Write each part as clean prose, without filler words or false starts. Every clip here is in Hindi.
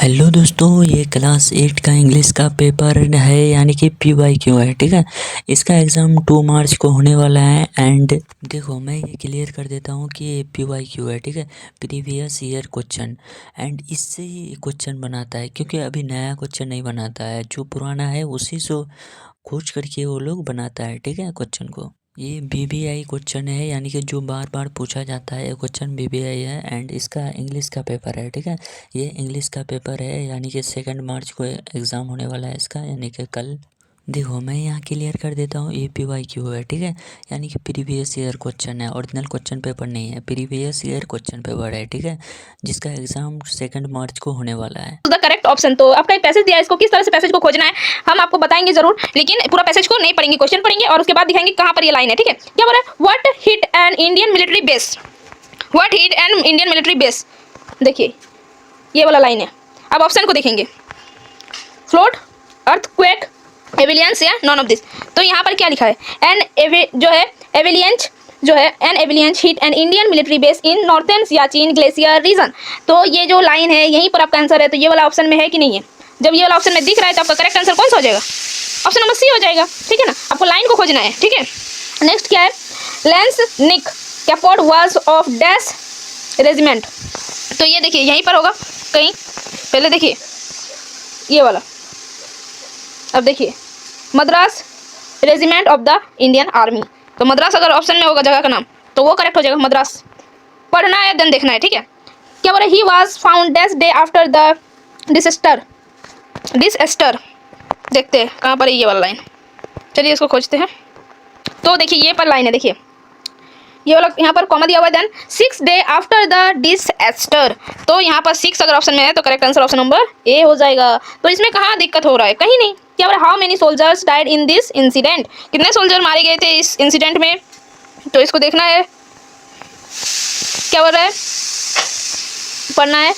हेलो दोस्तों, ये क्लास 8 का इंग्लिश का पेपर है यानी कि PYQ है। ठीक है, इसका एग्ज़ाम 2 मार्च को होने वाला है। एंड देखो, मैं ये क्लियर कर देता हूँ कि ये PYQ है। ठीक है, प्रीवियस ईयर क्वेश्चन। एंड इससे ही क्वेश्चन बनाता है, क्योंकि अभी नया क्वेश्चन नहीं बनाता है, जो पुराना है उसी से खोज करके वो लोग बनाता है। ठीक है, क्वेश्चन को ये BBI क्वेश्चन है, यानी कि जो बार बार पूछा जाता है, ये क्वेश्चन BBI है। एंड इसका इंग्लिश का पेपर है। ठीक है, ये इंग्लिश का पेपर है, यानी कि 2 मार्च को एग्ज़ाम होने वाला है इसका, यानी कि कल। देखो, मैं यहाँ क्लियर कर देता हूँ, ये PYQ है। ठीक है, यानी कि प्रीवियस ईयर क्वेश्चन है, ओरिजिनल क्वेश्चन पेपर नहीं है, प्रीवियस ईयर क्वेश्चन पेपर है। ठीक है, जिसका एग्ज़ाम 2 मार्च को होने वाला है। The correct option. तो आपका एक पैसेज दिया है, इसको किस तरह से पैसेज को खोजना है हम आपको बताएंगे जरूर, लेकिन पूरा पैसेज को नहीं पढ़ेंगे, क्वेश्चन पढ़ेंगे और उसके बाद दिखाएंगे कहाँ पर ये लाइन है। ठीक है, क्या बोल रहा है? What hit an Indian military base, what hit an Indian military base. देखिए ये वाला लाइन है। अब ऑप्शन को देखेंगे, फ्लोड, अर्थक्वेक, एविलियंस या नॉन ऑफ दिस। तो यहाँ पर क्या लिखा है? एविलियंस जो है an avalanche hit an Indian military base in northern Siachen glacier region. तो ये जो लाइन है यहीं पर आपका आंसर है। तो ये वाला ऑप्शन में है कि नहीं है? जब ये वाला ऑप्शन में दिख रहा है तो आपका करेक्ट आंसर कौन सा हो जाएगा? ऑप्शन नंबर सी हो जाएगा। ठीक है ना, आपको लाइन को खोजना है। ठीक है, नेक्स्ट क्या है? Lance naik Koppad was of dash regiment. तो ये देखिए यहीं पर होगा कहीं, पहले देखिए ये वाला, अब देखिए Madras regiment of the Indian army. तो मद्रास अगर ऑप्शन में होगा जगह का नाम तो वो करेक्ट हो जाएगा, मद्रास। पढ़ना है देन देखना है। ठीक है, क्या बोला? He was found that day after the disaster. देखते हैं कहाँ पर है ये वाला लाइन। चलिए इसको खोजते हैं। तो देखिए ये पर लाइन है, देखिए ये वाला यहाँ पर कॉमा दिया हुआ है। Then 6 day after the disaster. तो यहाँ पर 6 अगर ऑप्शन में है तो correct answer option number A हो जाएगा। तो इसमें कहाँ दिक्कत हो रहा है? कहीं नहीं। क्या बोला? How many soldiers died in this incident. कितने सोल्जर मारे गए थे इस इंसिडेंट में? तो इसको देखना है। क्या बोल रहा है? पढ़ना है।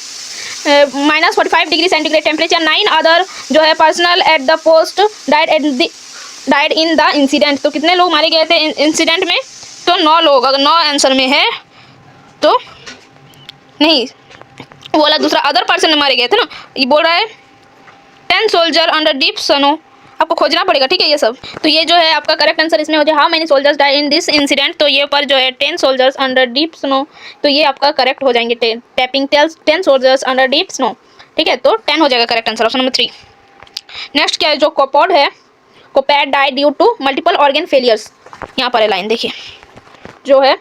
-45 डिग्री सेंटीग्रेड टेम्परेचर, 9 अदर जो है personal at the post died in the incident. तो कितने लोग मारे गए थे इंसिडेंट में? तो 9 लोग। अगर 9 आंसर में है तो नहीं, वो वाला दूसरा अदर पर्सन मारे गए थे ना। ये बोल रहा है 10 सोल्जर अंडर डीप स्नो। आपको खोजना पड़ेगा। ठीक है, ये सब। तो ये जो है आपका करेक्ट आंसर इसमें हो जाए how many soldiers die in this incident. तो ये पर जो है 10 सोल्जर्स अंडर डीप स्नो। तो ये आपका करेक्ट हो जाएंगे। Tapping 10 soldiers under deep snow. ठीक है, तो 10 हो जाएगा correct answer, option number 3। Next क्या है? जो कोपोड है, Koppad die due to multiple organ failures. यहाँ पर है लाइन, देखिए जो है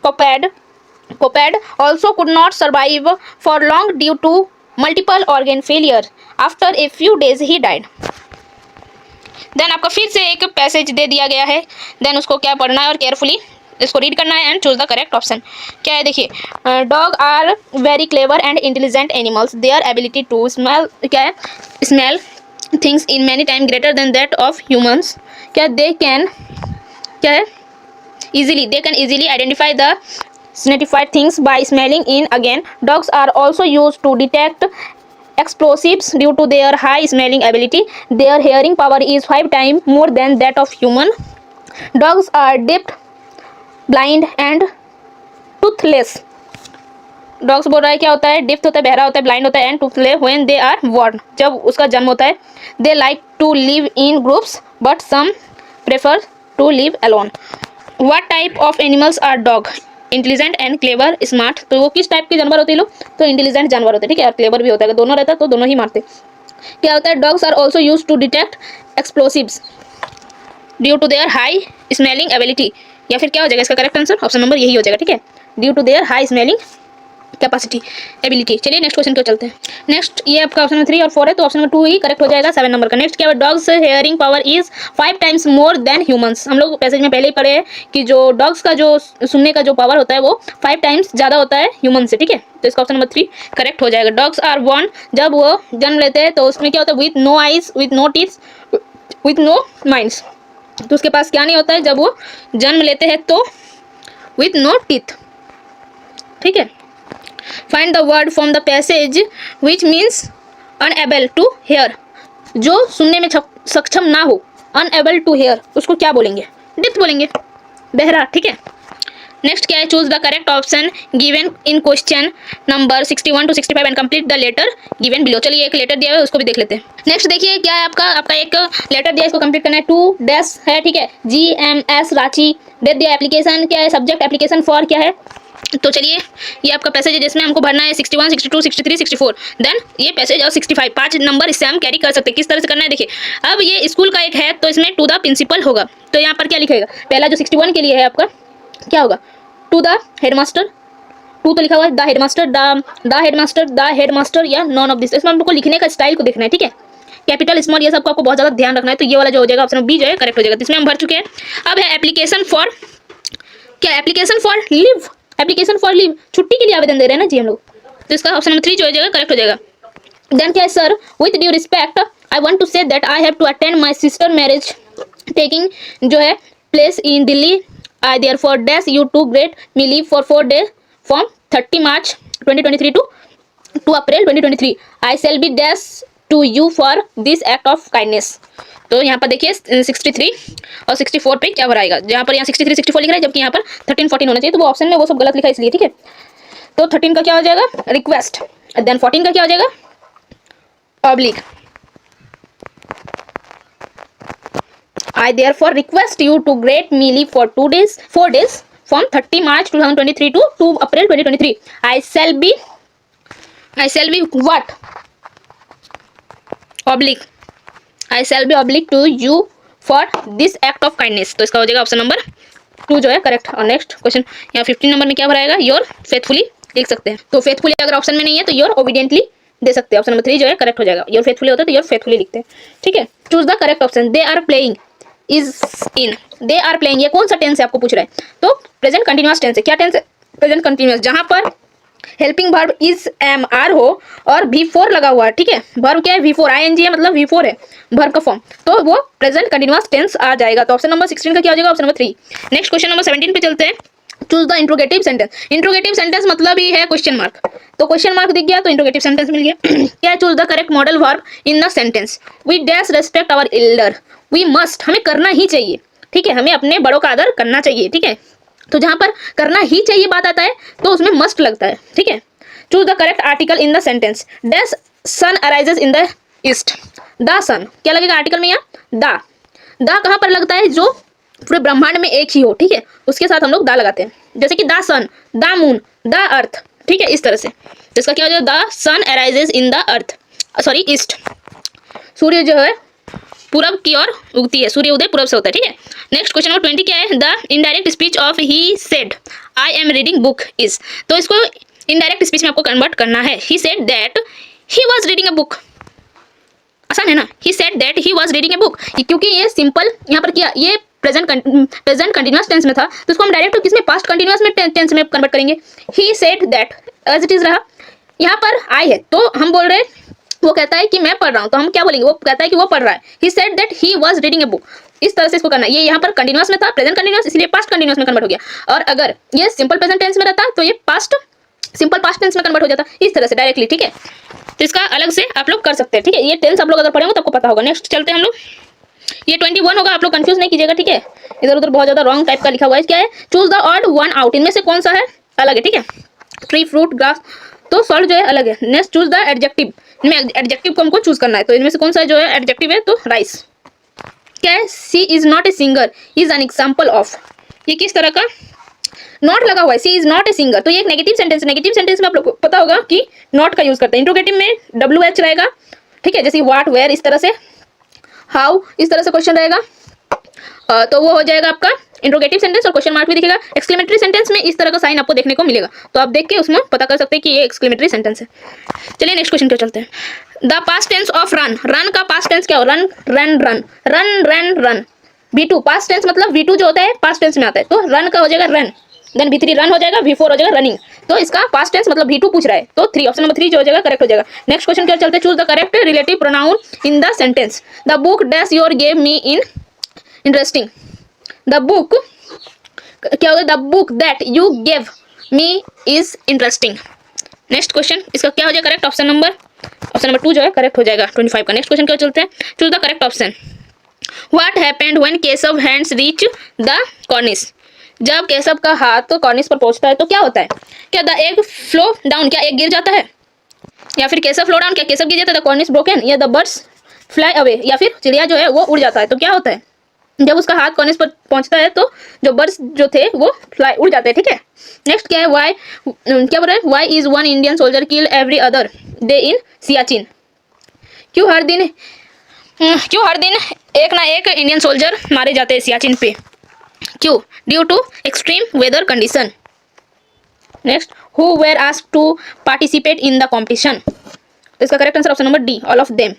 Koppad also could not survive for long due to multiple organ failure, after a few days ही डाइड। देन आपका फिर से एक पैसेज दे दिया गया है, देन उसको क्या पढ़ना है और केयरफुली इसको रीड करना है and choose the correct option. क्या है? देखिए, dog are very clever and intelligent animals, their ability to smell, क्या है? Smell things in many time greater than that of humans. क्या? दे कैन, क्या है? they can easily identify the snattified things by smelling in. Again, dogs are also used to detect explosives due to their high smelling ability. Their hearing power is 5 times more than that of human. Dogs are deaf, blind and toothless. Dogs बोल रहा है क्या होता है? डिफ्ट होता है, बहरा होता है, ब्लाइंड होता है and toothless when they are born, जब उसका जन्म होता है। They like to live in groups but some prefer to live alone. What type of animals are dog? Intelligent and clever, smart. तो वो किस टाइप के जानवर होते हैं लोग? तो इंटेलिजेंट जानवर होते हैं। ठीक है, और क्लेवर भी होता है। अगर दोनों रहता है तो दोनों ही मारते। क्या होता है? Dogs are also use to detect explosives due to their high smelling ability. या फिर क्या हो जाएगा इसका करेक्ट आंसर? ऑप्शन नंबर यही हो जाएगा। ठीक है, due to their high smelling capacity, ability. चलिए नेक्स्ट क्वेश्चन को चलते हैं। नेक्स्ट ये आपका ऑप्शन नंबर 3 और 4 है, तो ऑप्शन नंबर 2 ही करेक्ट हो जाएगा 7 नंबर का। नेक्स्ट क्या है? Dogs hearing power is 5 times more than humans. हम लोग पैसेज में पहले ही पढ़े हैं कि जो डॉग्स का जो सुनने का जो पावर होता है वो 5 टाइम्स ज़्यादा होता है ह्यूमन से। ठीक है, तो इसका ऑप्शन नंबर 3 करेक्ट हो जाएगा। डॉग्स आर बॉर्न, जब वो जन्म लेते हैं तो उसमें क्या होता है? With no eyes, with no teeth, with no minds. तो उसके पास क्या नहीं होता है जब वो जन्म लेते हैं? तो विथ नो टीथ। ठीक है, find the word from the passage which means unable to hear. जो सुनने में सक्षम ना हो, अनएबल टू हेयर, उसको क्या बोलेंगे? डिफ बोलेंगे, बहरा। ठीक है, नेक्स्ट क्या है, choose the correct option given in question number 61 to 65 and complete the letter given below. चलिए एक लेटर दिया है उसको भी देख लेते हैं। नेक्स्ट देखिए क्या है, आपका एक लेटर दिया है, इसको कंप्लीट करना है। 2 डैश है, ठीक है, GMS रांची। डेट दिया, एप्लीकेशन क्या है, सब्जेक्ट एप्लीकेशन फॉर क्या है। तो चलिए ये आपका पैसेज है जिसमें हमको भरना है 61, 62, 63, 64, देन ये पैसेज और 65, 5 नंबर इससे हम कैरी कर सकते हैं। किस तरह से करना है देखिए, अब ये स्कूल का एक है तो इसमें टू द प्रिंसिपल होगा, तो यहाँ पर क्या लिखेगा, पहला जो 61 के लिए है आपका क्या होगा, टू द हेडमास्टर, टू तो लिखा हुआ है, द हेडमास्टर, द हेडमास्टर या नॉन ऑफ दिस। इसमें हमको लिखने का स्टाइल को देखना है, ठीक है, कैपिटल स्मॉल ये सबको आपको बहुत ज़्यादा ध्यान रखना है। तो ये वाला जो हो जाएगा ऑप्शन बी जो है करेक्ट हो जाएगा, इसमें हम भर चुके हैं। अब है एप्लीकेशन फॉर क्या, application for leave, application for leave छुट्टी के लिए आवेदन दे रहे हैं ना जी हम लोग, तो इसका ऑप्शन नंबर 3 जो हो जाएगा करेक्ट हो जाएगा। देन क्या है, sir with due respect I want to say that I have to attend my sister marriage taking जो है place in Delhi, I therefore dash you to grant me leave for 4 days from 30 March 2023 to 2 April 2023, I shall be dash to you for this act of kindness. तो यहाँ पर देखिए 63 और 64 पे क्या भराएगा, जहाँ पर यहाँ 63 64 लिख रहा है जबकि यहाँ पर 13 14 होना चाहिए, तो वो ऑप्शन में वो सब गलत लिखा है इसलिए, ठीक है। तो 13 का क्या हो जाएगा, रिक्वेस्ट, देन 14 का क्या हो जाएगा, oblique, I therefore request you to grant me leave for 4 days from 30 March 2023 to 2 April 2023. I shall be what? Oblique. I shall be oblique to you for this act of kindness. तो इसका हो जाएगा ऑप्शन नंबर 2 जो है करेक्ट। और नेक्स्ट क्वेश्चन यहाँ 15 नंबर में क्या भराएगा, योर फेथफुली लिख सकते हैं। तो फेथफुली अगर ऑप्शन में नहीं है तो योर ओबीडियंटली दे सकते हैं, ऑप्शन नंबर 3 जो है करेक्ट हो जाएगा। योर फेथफुली होता है तो योर फेथफुली लिखते हैं, ठीक है। Choose the correct option, they are playing is in, they are playing ये कौन सा टेंस है आपको पूछ रहा है, तो प्रेजेंट कंटिन्यूअस टेंस है। क्या टेंस है, प्रेजेंट कंटिन्यूअस, जहां पर helping verb is am are हो और V4 लगा हुआ है, ठीक है। वर्ब क्या है, V4 ING है, मतलब V4 है वर्ब का फॉर्म, तो वो प्रेजेंट कंटिन्यूअस टेंस आ जाएगा। तो ऑप्शन नंबर 16 का क्या हो जाएगा, option number 3। Next question number 17 पे चलते हैं। Choose the interrogative sentence, interrogative sentence मतलब ही है क्वेश्चन मार्क, तो क्वेश्चन मार्क दिख गया तो इंट्रोगेटिव सेंटेंस मिल गया। क्या, choose the correct modal verb in the sentence, we dash respect our elder, we must, हमें करना ही चाहिए, ठीक है, हमें अपने बड़ों का आदर करना चाहिए, ठीक है। तो जहां पर करना ही चाहिए बात आता है तो उसमें मस्ट लगता है, ठीक है। Choose the correct article in the sentence, dash sun arises in the east, the sun, क्या लगेगा आर्टिकल में, यहाँ द कहाँ पर लगता है, जो पूरे ब्रह्मांड में एक ही हो, ठीक है, उसके साथ हम लोग दा लगाते हैं, जैसे कि the sun, the moon, the earth, ठीक है, इस तरह से। तो इसका क्या हो जाएगा, the sun arises in the earth, sorry east, सूर्य जो है पूरब की ओर उगती है, सूर्य उदय पूरब से होता है, ठीक है। नेक्स्ट क्वेश्चन नंबर 20 क्या है, the indirect speech of he said I am reading book is, तो इसको इनडायरेक्ट स्पीच में आपको कन्वर्ट करना है। ही said that he was reading a book, आसान है ना, ही said that he was reading a book, क्योंकि ये सिंपल यहाँ पर किया, ये प्रेजेंट कंटिन्यूअस टेंस में था, तो इसको हम डायरेक्ट किसमें, पास्ट कंटिन्यूअस में टेंस में कन्वर्ट करेंगे। He said that as it is रहा, यहाँ पर आई है तो हम बोल रहे हैं, वो कहता है कि मैं पढ़ रहा हूँ, तो हम क्या बोलेंगे, वो कहता है कि वो पढ़ रहा है, ही said that he was reading a book, इस तरह से इसको करना है। ये यहाँ पर कंटिन्यूअस में था, प्रेजेंट कंटिन्यूअस, इसलिए पास्ट कंटिन्यूअस में कन्वर्ट हो गया। और अगर ये सिंपल प्रेजेंट टेंस में रहता तो ये पास्ट सिंपल पास्ट टेंस में कन्वर्ट हो जाता, इस तरह से डायरेक्टली, ठीक है। तो इसका अलग से आप लोग कर सकते हैं, ठीक है, ये टेंस आप लोग अगर पढ़ेंगे तो आपको पता होगा। नेक्स्ट चलते हैं हम लोग, ये 21 होगा, आप लोग कंफ्यूज नहीं कीजिएगा, ठीक है, इधर उधर बहुत ज्यादा रॉन्ग टाइप का लिखा हुआ है। क्या है, choose the odd one out, इनमें से कौन सा है अलग है, ठीक है, ट्री फ्रूट ग्रास, तो सॉल्ट जो है अलग है। नेक्स्ट चूज द एडजेक्टिव, इनमें एडजेक्टिव को हमको चूज करना है, तो इनमें से कौन सा जो है एडजेक्टिव है, तो राइस। क्या है, she is not a singer is an example of, ये किस तरह का नॉट लगा हुआ है, she is not a singer, तो ये एक नेगेटिव सेंटेंस, नेगेटिव सेंटेंस में आप लोग को पता होगा कि नॉट का यूज करते हैं। इंट्रोगेटिव में WH रहेगा, ठीक है, जैसे व्हाट वेयर इस तरह से, हाउ इस तरह से क्वेश्चन रहेगा, तो वो हो जाएगा आपका इंट्रोगेटिव सेंटेंस, और क्वेश्चन मार्क भी दिखेगा। एक्सक्लेमेटरी सेंटेंस में इस तरह का साइन आपको देखने को मिलेगा, तो आप देख के उसमें पता कर सकते हैं कि ये एक्सक्लेमेटरी सेंटेंस है। चलिए नेक्स्ट क्वेश्चन पे चलते हैं। The past tense of run, run का पास्ट टेंस क्या हो, run run run run run run. V2 past tense मतलब V2 जो होता है पास्ट टेंस में आता है, तो रन का हो जाएगा रन, देन V3 रन हो जाएगा, V4 हो जाएगा रनिंग, तो इसका पास्ट टेंस मतलब V2 पूछ रहा है, तो 3 ऑप्शन नंबर 3 जो हो जाएगा करेक्ट हो जाएगा। नेक्स्ट क्वेश्चन क्या चलते हैं, choose the correct relative pronoun in the sentence, the book dash your gave me in interesting, the book क्या होगा, the book that you gave me is interesting. Next question इसका क्या हो जाएगा करेक्ट, ऑप्शन नंबर 2 जो है करेक्ट हो जाएगा 25 का। नेक्स्ट क्वेश्चन क्या चलते हैं, choose the correct option, what happened when Keshav hands reach the Cornish, जब केशव का हाथ कॉर्निस पर पहुंचता है तो क्या होता है? क्या द एग फ्लो डाउन, क्या एग गिर जाता है? या फिर केशव फ्लो डाउन, क्या केशव गिर जाता है? द कॉर्निस ब्रोकन, या द बर्ड्स फ्लाई अवे, या फिर चिड़िया जो है वो उड़ जाता है? तो क्या होता है? जब उसका हाथ कॉर्निस पर पहुंचता है तो जो बर्ड्स जो थे वो फ्लाई उड़ जाते हैं, ठीक है। नेक्स्ट क्या है? वाई, क्या बोल रहा है? Why is one Indian soldier kill every other day in Siachen? क्यों हर दिन एक ना एक इंडियन सोल्जर मारे जाते हैं सियाचिन पे? क्यों? Due to extreme weather condition. Next, who were asked to participate in the competition? इसका correct answer option number D, all of them.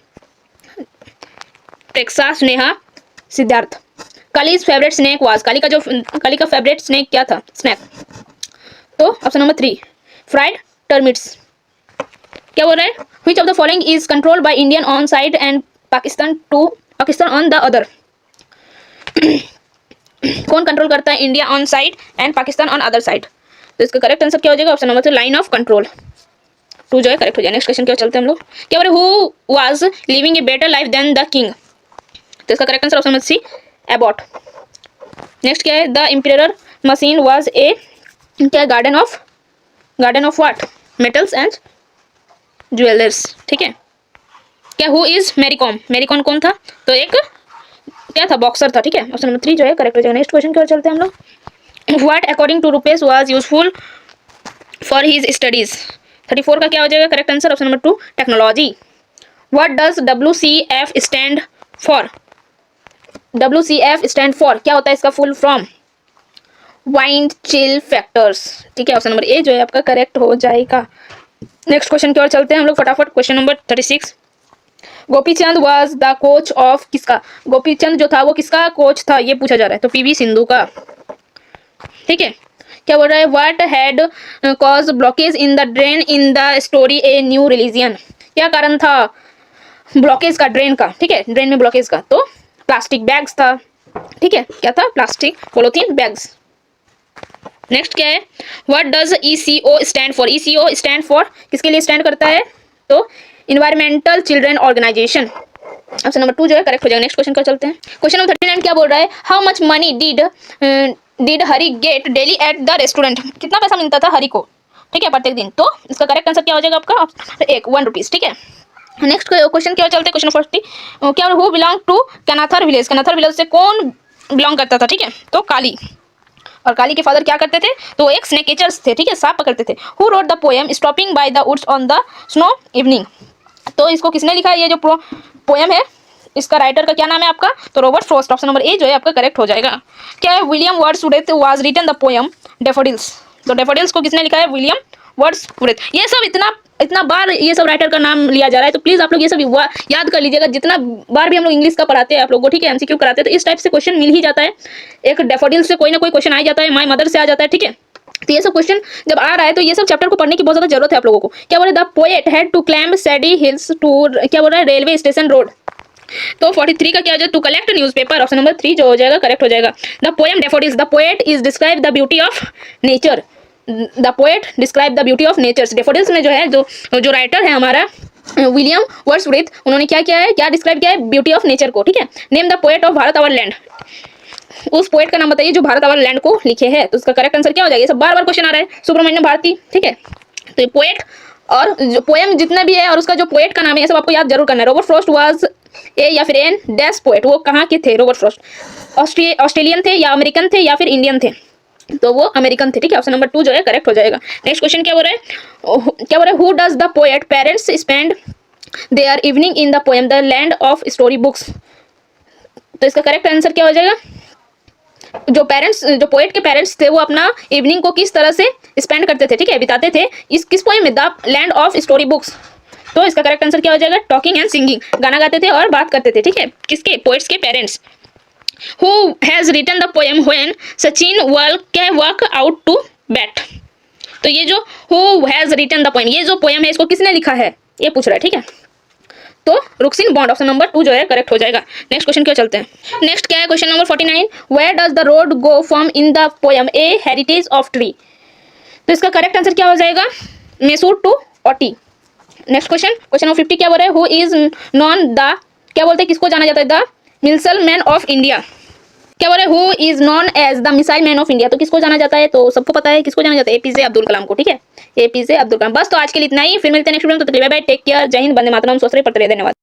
Preksha, Sneha, Siddharth. Kali's favourite snack was, Kali का फेवरेट स्नैक क्या था? स्नैक। तो ऑप्शन नंबर 3, फ्राइड टर्मिट्स। क्या बोल रहा है? Which of the following is controlled by Indian on side and Pakistan on the other? कौन कंट्रोल करता है India on side and Pakistan on other side? तो इसका करेक्ट आंसर क्या हो जाएगा? Option number 2, line of control. 2 जो है करेक्ट हो जाए। नेक्स्ट क्वेश्चन क्या चलते हैं हम लोग। क्या बोल रहे? Who was living a better life than the king? तो इसका correct answer option number C, abbot. Next क्या है? The imperial machine was a क्या? Garden of what? Metals and jewellers, ठीक है। क्या? Who is Mary Kom? मैरी कॉम कौन था? तो एक क्या था? बॉक्सर था, ठीक है। ऑप्शन नंबर 3 जो है करेक्ट हो जाएगा। नेक्स्ट क्वेश्चन की ओर चलते हैं हम लोग। What according to Rupesh was useful for his studies? 34 का क्या हो जाएगा correct answer? Option number 2, technology. What does WCF stand for? WCF stand for क्या होता है इसका full form? Wind chill factors, ठीक है। ऑप्शन नंबर ए जो है आपका करेक्ट हो जाएगा। नेक्स्ट क्वेश्चन की ओर चलते हैं हम लोग फटाफट। Question number 36, Gopichand was the coach of किसका? गोपीचंद जो था वो किसका कोच था ये पूछा जा रहा है, तो PV सिंधु का, ठीक है। क्या बोल रहा है? What had cause blockage in the drain in the story a new religion? क्या कारण था ब्लॉकेज का, ड्रेन का, ठीक है, ड्रेन में ब्लॉकेज का? तो प्लास्टिक बैग्स था, ठीक है। क्या था? Plastic polythene bags. नेक्स्ट क्या है? What does ECO stand for? ECO stand for किसके लिए स्टैंड करता है? तो environmental children organisation. Option number 2 जो है करेक्ट हो जाएगा। नेक्स्ट क्वेश्चन का चलते हैं। क्वेश्चन नंबर 39 क्या बोल रहा है? How much money did Hari gate daily at the restaurant? कितना पैसा मिलता था हरी को, ठीक है, प्रत्येक दिन? तो इसका करेक्ट आंसर क्या हो जाएगा आपका? 1 रुपीज, ठीक है। नेक्स्ट क्वेश्चन क्या चलते हैं। क्वेश्चन 40, क्या? Who belong to Kanathur village? Kanathur village से कौन बिलोंग करता था, ठीक है? तो काली। और काली के फादर क्या करते थे? तो एक स्नेक कैचर्स थे, ठीक है, सांप पकड़ते थे। Who wrote the poem stopping by the woods on the snow evening? तो इसको किसने लिखा है? ये जो पोएम है इसका राइटर का क्या नाम है आपका? तो Robert Frost. Option number A जो है आपका करेक्ट हो जाएगा। क्या है? William Wordsworth was written the poem daffodils? तो डैफोडिल्स को किसने लिखा है? William Wordsworth. ये सब इतना बार ये सब राइटर का नाम लिया जा रहा है, तो प्लीज आप लोग ये सब याद कर लीजिएगा। जितना बार भी हम लोग इंग्लिश का पढ़ाते हैं आप लोगों को, ठीक है, MCQ कराते हैं, तो इस टाइप से क्वेश्चन मिल ही जाता है। एक डैफोडिल्स से कोई ना कोई क्वेश्चन आ जाता है, माय मदर से आ जाता है, ठीक है। तो ये सब क्वेश्चन जब आ रहा है तो ये सब चैप्टर को पढ़ने की बहुत ज्यादा जरूरत है आप लोगों को। क्या बोल रहे? The poet had to climb sandy hills to, क्या बोल रहा है? Railway station road. तो 43 का क्या हो जाएगा? To collect newspaper. Option number 3 जो हो जाएगा करेक्ट हो जाएगा। The poem daffodils, the poet is describe the beauty of nature. The poet describe the beauty of nature. Daffodils में जो है जो राइटर है हमारा विलियम वर्ड्सवर्थ, उन्होंने क्या किया है? क्या डिस्क्राइब किया है? ब्यूटी ऑफ नेचर को, ठीक है। Name the poet of Bharat our land. उस पोएट का नाम बताइए जो भारत आवर लैंड को लिखे हैं। तो इसका करेक्ट आंसर क्या हो जाएगा? ये सब बार बार क्वेश्चन आ रहा है। सुब्रमण्यम भारती, ठीक है। तो पोएट और जो पोएम जितना भी है और उसका जो पोएट का नाम है ये सब आपको याद जरूर करना है। रॉबर्ट फ्रॉस्ट वाज ए या फिर एन डैश पोएट। वो कहाँ के थे रॉबर्ट फ्रॉस्ट? ऑस्ट्रेलियन थे या अमेरिकन थे या फिर इंडियन थे? तो वो अमेरिकन थे, ठीक है। ऑप्शन नंबर 2 जो है करेक्ट हो जाएगा। नेक्स्ट क्वेश्चन क्या बोल रहा है? क्या बोल रहा है? Who does the poet parents spend their evening in the poem the land of story books? तो इसका करेक्ट आंसर क्या हो जाएगा? जो पोएट के पेरेंट्स थे वो अपना इवनिंग को किस तरह से स्पेंड करते थे, ठीक है, बिताते थे इस किस पोएम में? The land of story books. तो इसका करेक्ट आंसर क्या हो जाएगा? टॉकिंग एंड सिंगिंग, गाना गाते थे और बात करते थे, ठीक है, किसके? पोएट्स के parents. Who has written the poem when Sachin work out to bat? तो ये जो who has written the poem, ये जो पोएम है इसको किसने लिखा है ये पूछ रहा है, ठीक है। तो रुक्सिन बॉन्ड। ऑप्शन नंबर 2 जो है करेक्ट हो जाएगा। नेक्स्ट क्वेश्चन क्या चलते हैं। नेक्स्ट क्या है? Question number 49, where does the road go from in the poem a heritage of tree? तो इसका करेक्ट आंसर क्या हो जाएगा? Mysore to Ooty. Next question number 50 क्या बोल रहा है? हु इज नॉन द, क्या बोलते हैं किसको जाना जाता है? The missile man of India. क्या बोल रहे, who is known as the missile man of India, तो किसको जाना जाता है, तो सबको पता है किसको जाना जाता है, एपीजे अब्दुल कलाम को, ठीक है, एपीजे अब्दुल कलाम। बस तो आज के लिए इतना ही, फिर मिलते हैं नेक्स्ट वीडियो में, तो बाय बाय, टेक केयर, जय हिंद, वंदे मातरम, स्वस्थ रहिए, पढ़ते रहिए, धन्यवाद।